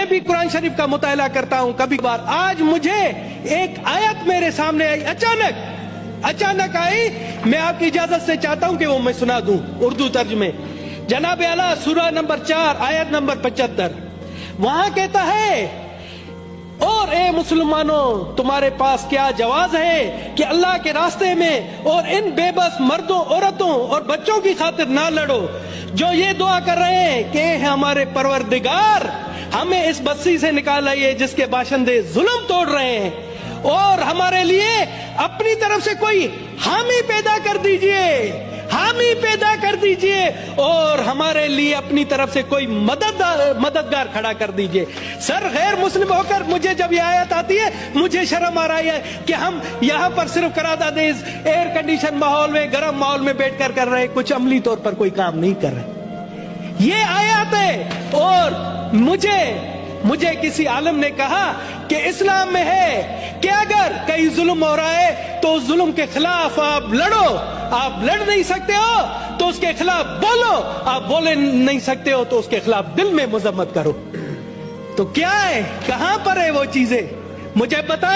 بھی قرآن شریف کا مطالعہ کرتا ہوں کبھی بار. آج مجھے ایک آیت میرے سامنے آئی, اچانک آئی. میں آپ کی اجازت سے چاہتا ہوں کہ وہ میں سنا دوں اردو ترجمے. جناب اعلیٰ سورہ نمبر 4 آیت نمبر 75, وہاں کہتا ہے, اور اے مسلمانوں تمہارے پاس کیا جواز ہے کہ اللہ کے راستے میں اور ان بے بس مردوں, عورتوں اور بچوں کی خاطر نہ لڑو جو یہ دعا کر رہے ہیں کہ اے ہمارے پروردگار ہمیں اس بستی سے نکال لائیے جس کے باشندے ظلم توڑ رہے ہیں, اور ہمارے لیے اپنی طرف سے کوئی حامی پیدا کر دیجئے, اور ہمارے لیے اپنی طرف سے کوئی مددگار کھڑا کر دیجئے. سر غیر مسلم ہو کر مجھے جب یہ آیت آتی ہے مجھے شرم آ رہی ہے کہ ہم یہاں پر صرف قرارداد ایئر کنڈیشن ماحول میں, گرم ماحول میں بیٹھ کر رہے, کچھ عملی طور پر کوئی کام نہیں کر رہے. یہ آیات ہے. اور مجھے کسی عالم نے کہا کہ اسلام میں ہے کہ اگر کہیں ظلم ہو رہا ہے تو اس ظلم کے خلاف آپ لڑو. آپ لڑ نہیں سکتے ہو تو اس کے خلاف بولو, آپ بولے نہیں سکتے ہو تو اس کے خلاف دل میں مذمت کرو. تو کیا ہے, کہاں پر ہے وہ چیزیں, مجھے بتائیں.